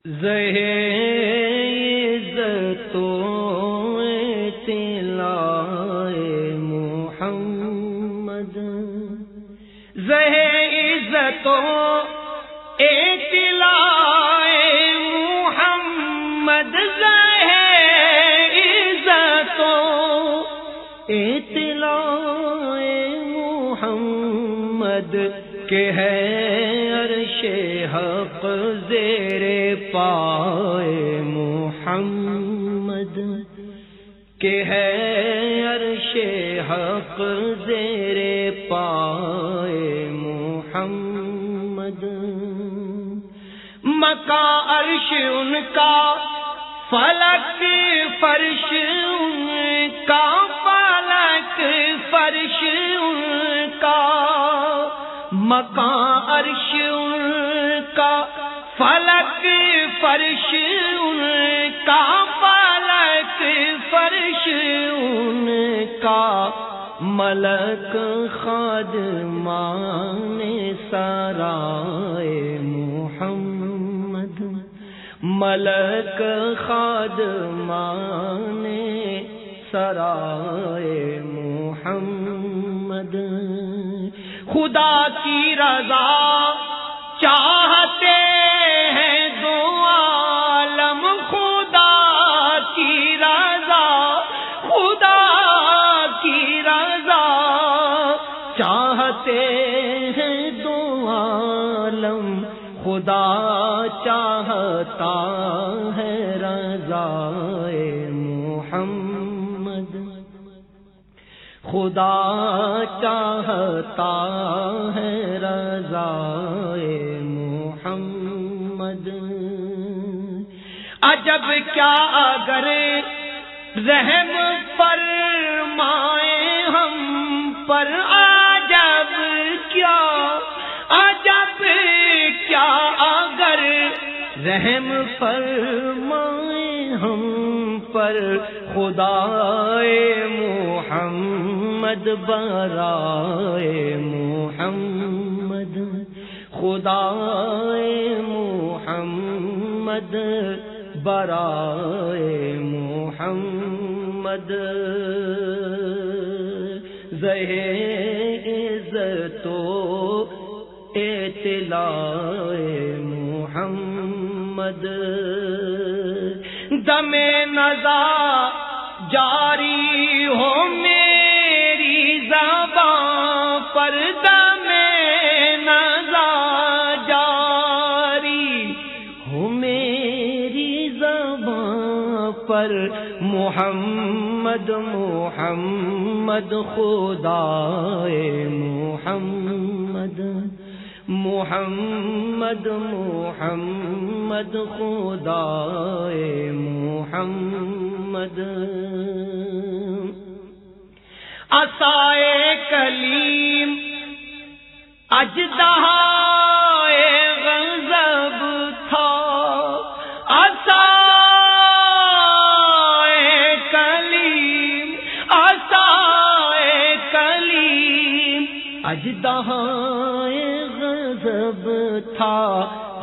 عزت و اطلاع محمد، عزت و اطلاع محمد، عزت و اطلاع محمد کہ ہے عرش حق زیر پائے محمد، کہ ہے عرش حق زیر پائے محمد۔ مکان عرش ان کا، فلک فرش ان کا، فلک فرش ان کا، مکان عرش ان کا، فلک فرش ان کا، فلک فرش ان کا، ملک خادمان سرائے محمد، ملک خادمان سرائے محمد۔ خدا کی رضا چاہتے ہیں دو عالم، خدا کی رضا، خدا کی رضا چاہتے ہیں دو عالم، خدا چاہتا ہے رضا محمد، خدا چاہتا ہے رضا محمد۔ عجب کیا اگر رحم فرمائے ہم پر، عجب کیا، عجب کیا اگر رحم فرمائے ہم پر، خدائے محمد برائے محمد، خدائے محمد برائے محمد۔ عزت و اطلاع محمد، دم نزا جاری ہو میری زبان پر، دم نزا جاری ہو میری زبان پر، محمد محمد خدائے محمد، محمد محمد خدائے محمد۔ عصائے کلیم اژدہائے غضب تھا، عصائے کلیم، عصائے کلیم اژدہائے غضب تھا،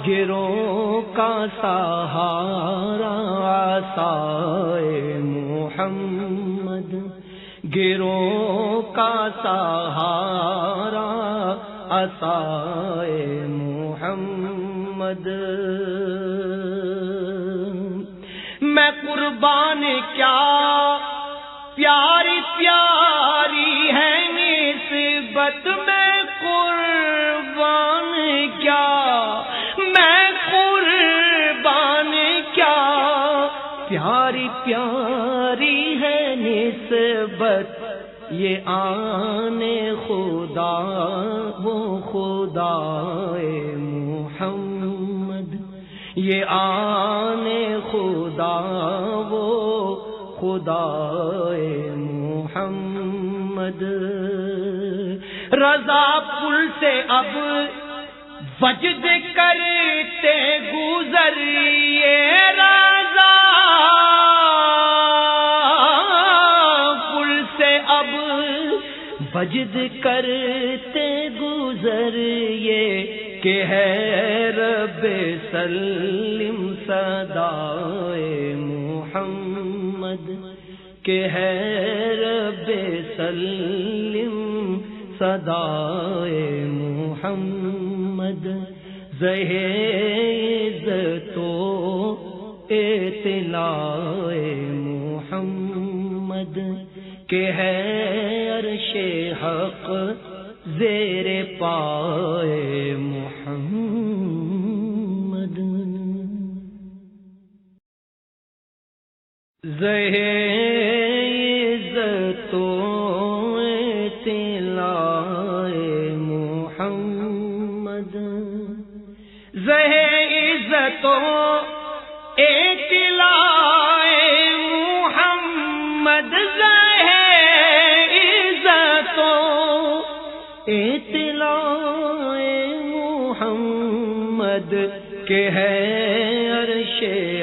گروہ کا سہارا عصائے محمد، گروہ کا سہارا عصائے محمد۔ میں قربان کیا پیاری پیاری ہے نسبت، میں قربان کیا، میں قربان کیا پیاری پیاری ہے نسبت، یہ آن خدا وہ خدا محمد، یہ آن خدا وہ خدا محمد۔ رضا پل سے اب وجد کرتے گزریے، رضا پل سے اب وجد کرتے گزریے، کہ ہے رب سلم صدائے محمد، کہ ہے رب سلم صدائے محمد، زہے عزت و اطلاع محمد، کہ ہے عرش حق زیر پائے محمد۔ زہے عزت و اطلاع محمد، زہے عزت و اطلاع محمد، زہے عزت و اطلاع محمد، کہ ہے عرش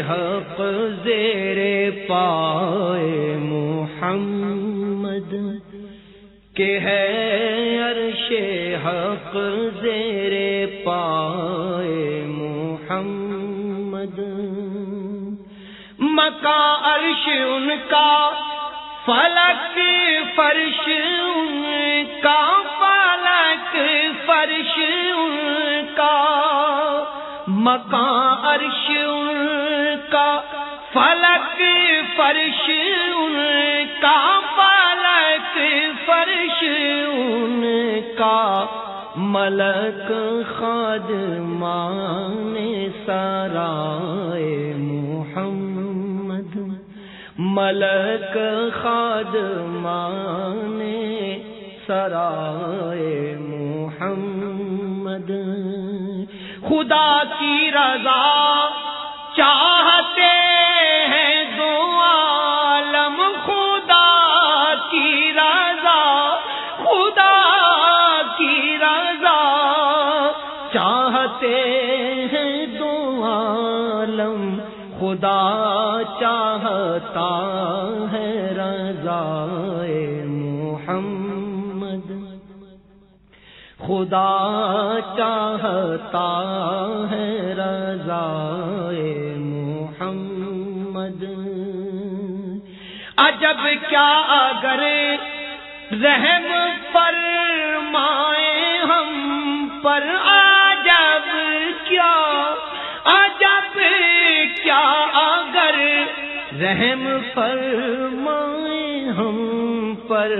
حق زیر پائے محمد، کہ ہے عرش حق زیر پائے محمد۔ مکان عرش ان کا، فلک فرش ان کا، فلک فرش ان کا، مکان عرش ان کا، فلک فرش ان کا، فلک فرش ان کا، ملک خادمان سرائے محمد، ملک خادمان سرائے محمد، خدا کی رضا چاہتے ہیں دو عالم، خدا کی رضا، خدا کی رضا چاہتے ہیں دو عالم، خدا چاہتا ہے رضائے محمد، خدا چاہتا ہے رضائے محمد۔ عجب کیا اگر رحم فرمائے ہم پر، عجب کیا، عجب کیا اگر رحم فرمائے ہم پر،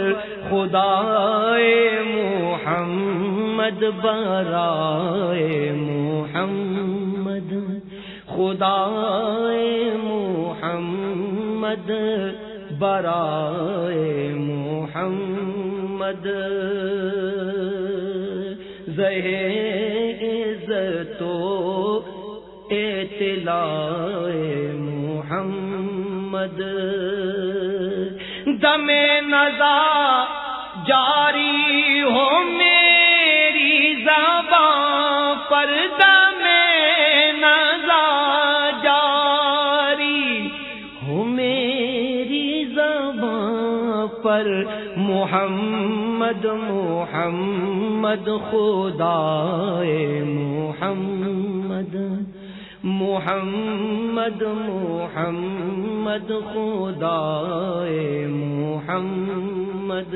خدائے محمد برائے محمد، خدائے محمد برائے محمد، زہے عزت و اطلاع محمد، دم نزا جاری ہو میری زبان پر، دم نزا جاری ہو میری زبان پر، محمد محمد خدائے محمد، محمد محمد خدائے محمد۔